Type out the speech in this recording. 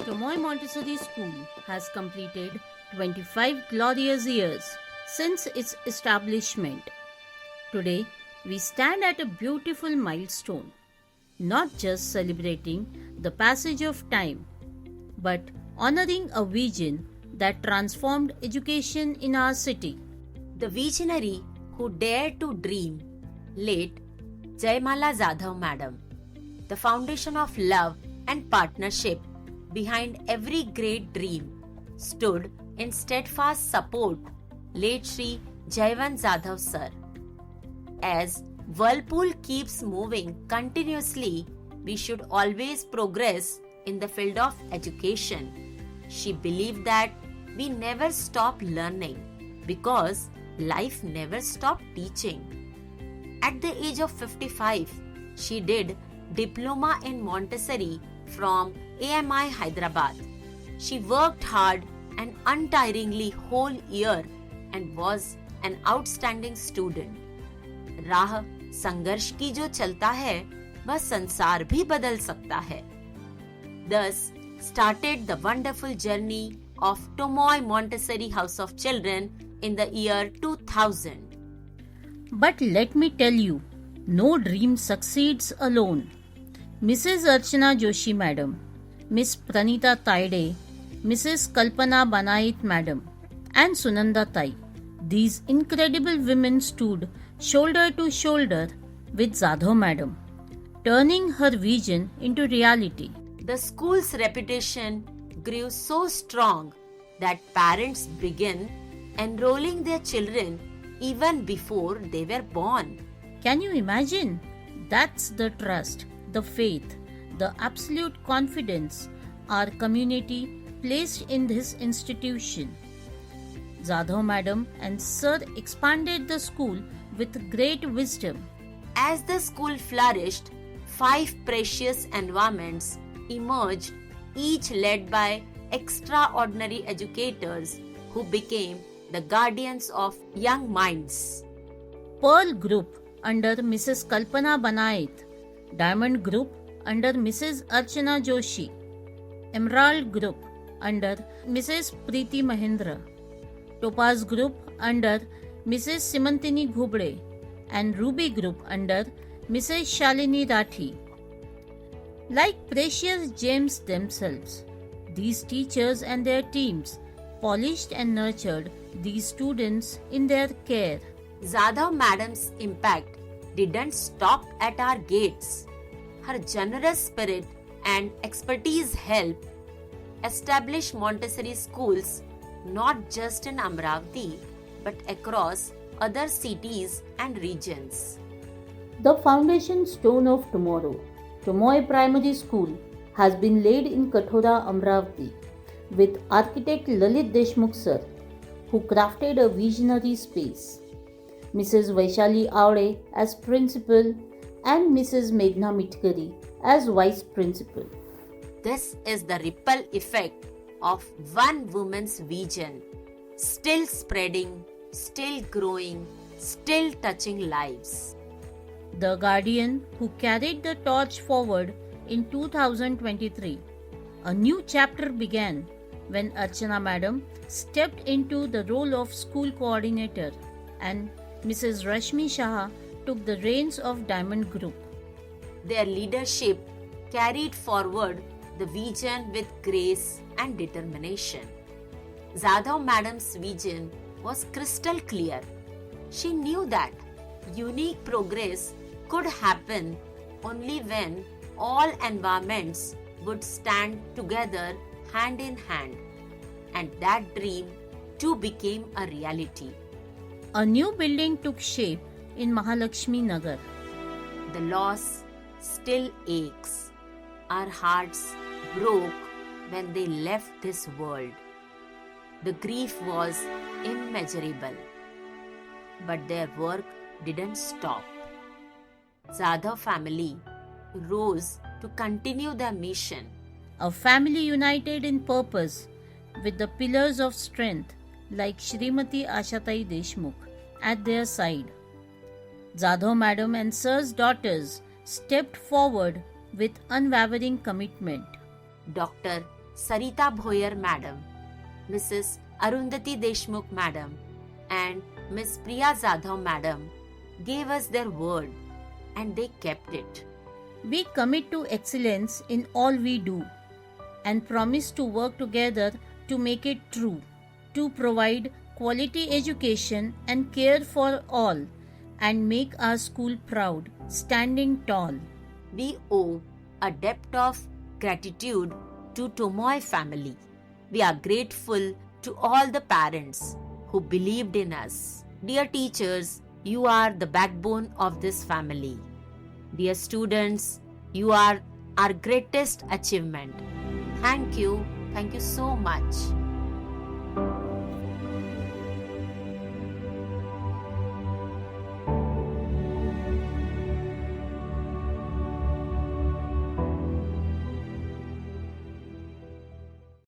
Tomoy Montessori School has completed 25 glorious years since its establishment. Today, we stand at a beautiful milestone, not just celebrating the passage of time, but honoring a vision that transformed education in our city. The visionary who dared to dream, late Jaimala Jadhav Madam, the foundation of love and partnership behind every great dream, stood in steadfast support, late Shri Jaivan Jadhav Sir. As Whirlpool keeps moving continuously, we should always progress in the field of education. She believed that we never stop learning because life never stopped teaching. At the age of 55, she did Diploma in Montessori from AMI Hyderabad. She worked hard and untiringly whole year and was an outstanding student. राह संघर्ष की जो चलता है वह संसार भी बदल सकता है. Thus started the wonderful journey of Tomoy Montessori House of Children in the year 2000. But let me tell you, no dream succeeds alone. Mrs. Archana Joshi Madam, Miss Pranita Taide, Mrs. Kalpana Banait Madam, and Sunanda Tai, these incredible women stood shoulder to shoulder with Jadhav Madam, turning her vision into reality. The school's reputation grew so strong that parents began enrolling their children even before they were born. Can you imagine? That's the trust, the faith, the absolute confidence our community placed in this institution. Jadhav Madam and Sir expanded the school with great wisdom. As the school flourished, 5 precious environments emerged, each led by extraordinary educators who became the guardians of young minds. Pearl Group under Mrs. Kalpana Banait, Diamond Group under Mrs. Archana Joshi, Emerald Group under Mrs. Preeti Mahindra, Topaz Group under Mrs. Simantini Ghubde, and Ruby Group under Mrs. Shalini Rathi. Like precious gems themselves, these teachers and their teams polished and nurtured these students in their care. Jadhav Madam's impact didn't stop at our gates. Her generous spirit and expertise helped establish Montessori schools not just in Amravati but across other cities and regions. The foundation stone of tomorrow, Tomoy Primary School, has been laid in Kathora, Amravati, with architect Lalit Deshmukh sir, who crafted a visionary space. Mrs. Vaishali Aure as principal and Mrs. Meghna Mitkari as vice principal. This is the ripple effect of one woman's vision, still spreading, still growing, still touching lives. The Guardian who carried the torch forward in 2023. A new chapter began when Archana Madam stepped into the role of school coordinator and Mrs. Rashmi Shah took the reins of Diamond Group. Their leadership carried forward the vision with grace and determination. Jadhav Madam's vision was crystal clear. She knew that unique progress could happen only when all environments would stand together hand in hand, and that dream too became a reality. A new building took shape in Mahalakshmi Nagar. The loss still aches. Our hearts broke when they left this world. The grief was immeasurable, but their work didn't stop. Jadhav family rose to continue their mission. A family united in purpose with the pillars of strength like Shrimati Ashatai Deshmukh at their side. Jadhav Madam and Sir's daughters stepped forward with unwavering commitment. Dr. Sarita Bhoyer Madam, Mrs. Arundhati Deshmukh Madam, and Miss Priya Jadhav Madam gave us their word and they kept it. We commit to excellence in all we do and promise to work together to make it true, to provide quality education and care for all, and make our school proud, standing tall. We owe a debt of gratitude to Tomoy family. We are grateful to all the parents who believed in us. Dear teachers, you are the backbone of this family. Dear students, you are our greatest achievement. Thank you so much.